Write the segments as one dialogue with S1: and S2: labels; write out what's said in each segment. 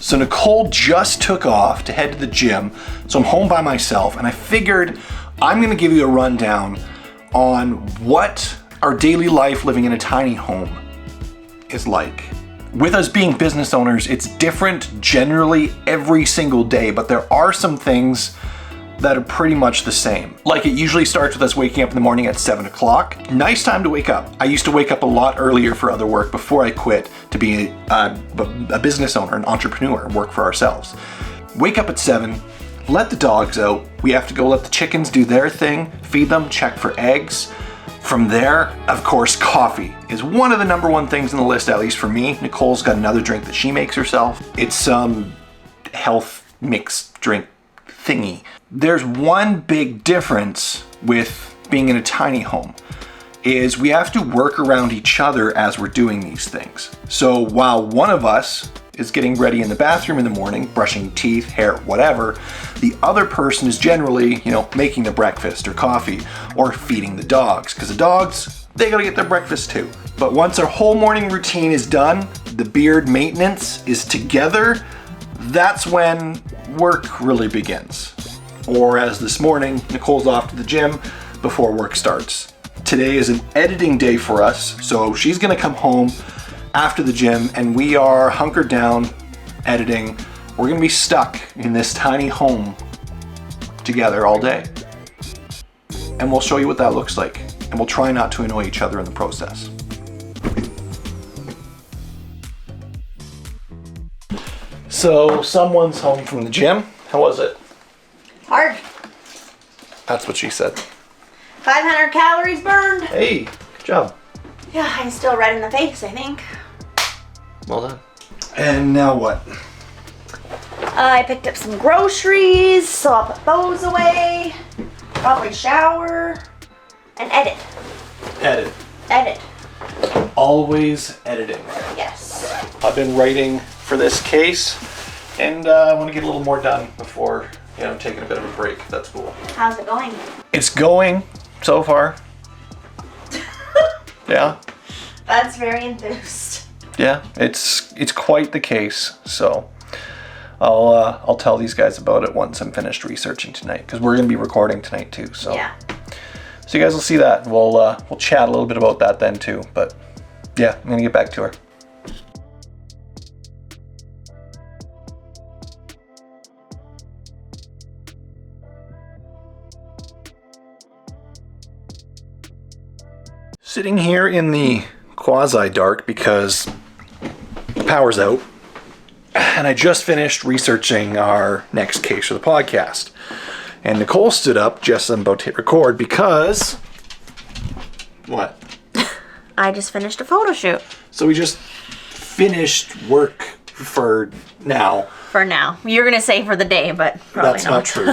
S1: So Nicole just took off to head to the gym, so I'm home by myself, and I figured I'm gonna give you a rundown on what our daily life living in a tiny home is like. With us being business owners, it's different generally every single day, but there are some things that are pretty much the same. Like it usually starts with us waking up in the morning at 7 o'clock. Nice time to wake up. I used to wake up a lot earlier for other work before I quit to be a business owner, an entrepreneur, and work for ourselves. Wake up at 7, let the dogs out. We have to go let the chickens do their thing, feed them, check for eggs. From there, of course, coffee is one of the number one things on the list, at least for me. Nicole's got another drink that she makes herself. It's some health mix drink thingy. There's one big difference with being in a tiny home is we have to work around each other as we're doing these things. So while one of us is getting ready in the bathroom in the morning, brushing teeth, hair, whatever, the other person is generally, making the breakfast or coffee or feeding the dogs, because the dogs, they gotta get their breakfast too. But once our whole morning routine is done, the beard maintenance is together, that's when work really begins. Or as this morning, Nicole's off to the gym before work starts. Today is an editing day for us, so she's gonna come home after the gym and we are hunkered down editing. We're gonna be stuck in this tiny home together all day. And we'll show you what that looks like. And we'll try not to annoy each other in the process. So someone's home from the gym. How was it?
S2: Hard.
S1: That's what she said.
S2: 500 calories burned.
S1: Hey, good job.
S2: Yeah, I'm still red in the face, I think.
S1: Well done. And now what?
S2: I picked up some groceries, so I'll put those away. Probably shower and edit. Edit.
S1: Always editing.
S2: Yes.
S1: I've been writing for this case and I want to get a little more done before, taking a bit of a break. That's cool.
S2: How's it going?
S1: It's going so far. Yeah.
S2: That's very enthused.
S1: Yeah, it's quite the case. So I'll tell these guys about it once I'm finished researching tonight, because we're gonna be recording tonight too. So
S2: yeah.
S1: So you guys will see that. We'll chat a little bit about that then too. But yeah, I'm gonna get back to her. Sitting here in the quasi-dark because the power's out, and I just finished researching our next case for the podcast. And Nicole stood up just as I'm about to hit record because... What?
S2: I just finished a photo shoot.
S1: So we just finished work for now.
S2: For now. You're going to say for the day, but probably
S1: That's not true.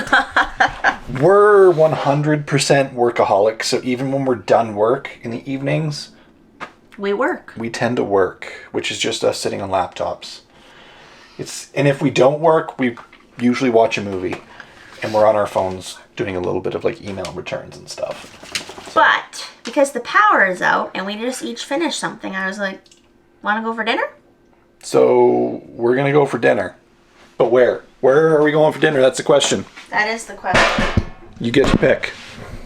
S1: We're 100% workaholics, so even when we're done work in the evenings,
S2: we work.
S1: We tend to work, which is just us sitting on laptops. And if we don't work, we usually watch a movie, and we're on our phones doing a little bit of email returns and stuff. So.
S2: But because the power is out and we just each finished something, I was like, want to go for dinner?
S1: So we're going to go for dinner. But where? Where are we going for dinner? That's the question.
S2: That is the question.
S1: You get to pick.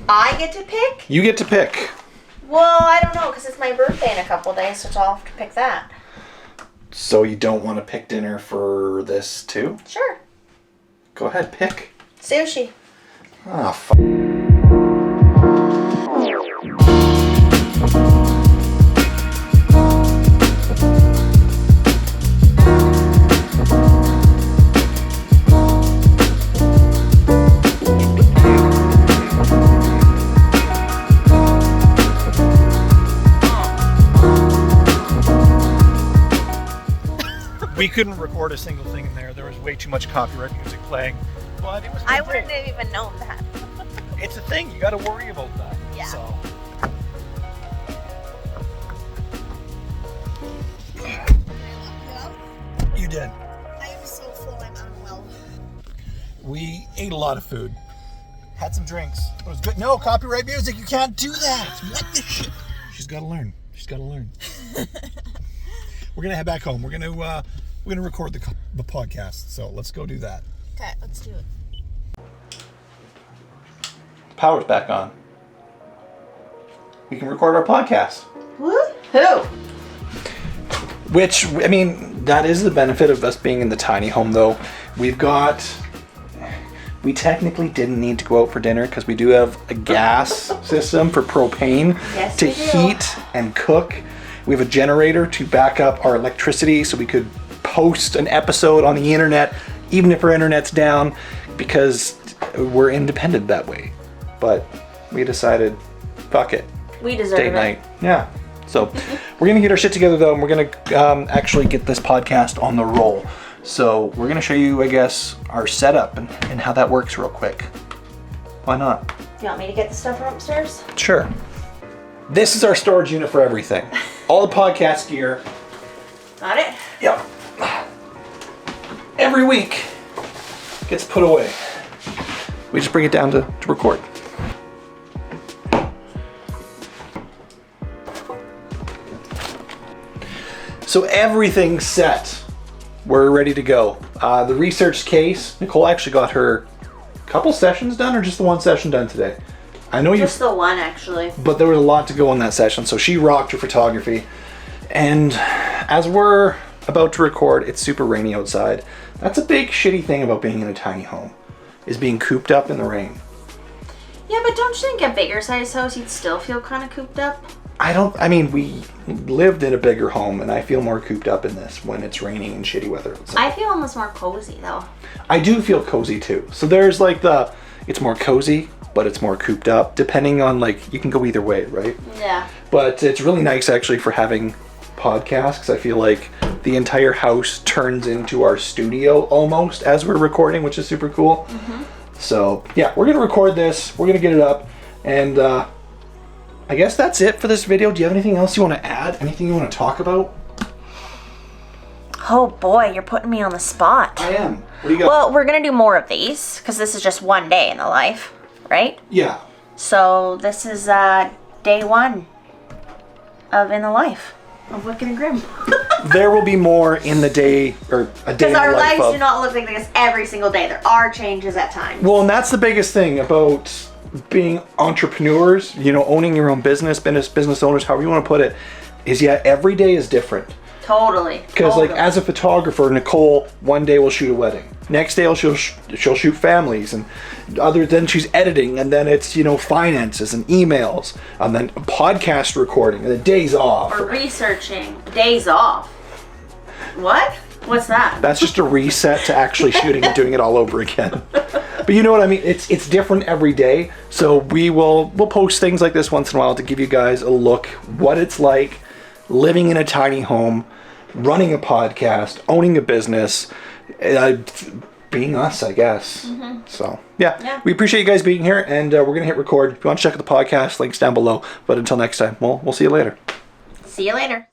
S2: I get to pick?
S1: You get to pick.
S2: Well, I don't know, because it's my birthday in a couple days, so I'll have to pick that.
S1: So you don't want to pick dinner for this too?
S2: Sure.
S1: Go ahead, pick.
S2: Sushi.
S1: Ah, fuck. We couldn't record a single thing in there. There was way too much copyright music playing. But it was
S2: I wouldn't have even known that.
S1: It's a thing. You got to worry about that.
S2: Yeah.
S1: So. You did.
S2: I am so full, I'm unwell.
S1: We ate a lot of food. Had some drinks. It was good. No, copyright music. You can't do that. What the shit? She's got to learn. We're going to head back home. We're going to we're gonna record the podcast. So let's go do that.
S2: Okay, let's do it.
S1: Power's back on. We can record our podcast.
S2: Woohoo!
S1: Which, I mean, that is the benefit of us being in the tiny home, though. We technically didn't need to go out for dinner because we do have a gas system for propane to heat and cook. We have a generator to back up our electricity so we could post an episode on the internet, even if our internet's down, because we're independent that way. But we decided, fuck it.
S2: We deserve
S1: Date night. Yeah. So we're going to get our shit together, though, and we're going to actually get this podcast on the roll. So we're going to show you, I guess, our setup and how that works real quick. Why not?
S2: Do you want me to get the stuff from upstairs?
S1: Sure. This is our storage unit for everything. All the podcast gear.
S2: Got it?
S1: Yep. Every week gets put away. We just bring it down to record. So everything's set. We're ready to go. The research case, Nicole actually got her couple sessions done, or just the one session done today? I know
S2: just the one, actually.
S1: But there was a lot to go in that session, so she rocked her photography. And as we're about to record, it's super rainy outside. That's a big shitty thing about being in a tiny home, is being cooped up in the rain.
S2: Yeah, but don't you think a bigger size house you'd still feel kind of cooped up?
S1: I mean, we lived in a bigger home, and I feel more cooped up in this when it's raining and shitty weather. So
S2: I feel almost more cozy, though.
S1: I do feel cozy, too. So there's like it's more cozy, but it's more cooped up, depending on, like, you can go either way, right?
S2: Yeah.
S1: But it's really nice, actually, for having podcasts, because I feel like the entire house turns into our studio almost as we're recording, which is super cool. Mm-hmm. So, yeah, we're going to record this. We're going to get it up, and I guess that's it for this video. Do you have anything else you want to add? Anything you want to talk about?
S2: Oh boy, you're putting me on the spot.
S1: I am. What do you got?
S2: Well, we're going to do more of these, because this is just one day in the life, right?
S1: Yeah.
S2: So this is day one of In the Life of Wicked and Grim.
S1: There will be more in the day, or a day in the life.
S2: Because our lives do not look like this every single day. There are changes at times.
S1: Well, and that's the biggest thing about being entrepreneurs, owning your own business owners, however you want to put it, is every day is different.
S2: Totally.
S1: Because like as a photographer, Nicole one day will shoot a wedding. Next day she'll shoot families, and then she's editing, and then it's finances and emails, and then podcast recording, and the days off.
S2: Or researching. Days off. What? What's that?
S1: That's just a reset to actually shooting and doing it all over again. But you know what I mean? It's different every day. So we'll post things like this once in a while to give you guys a look what it's like living in a tiny home, running a podcast, owning a business, being us, I guess. Mm-hmm. So yeah, we appreciate you guys being here, and we're gonna hit record. If you want to check out the podcast, links down below. But until next time, we'll see you later.
S2: See you later.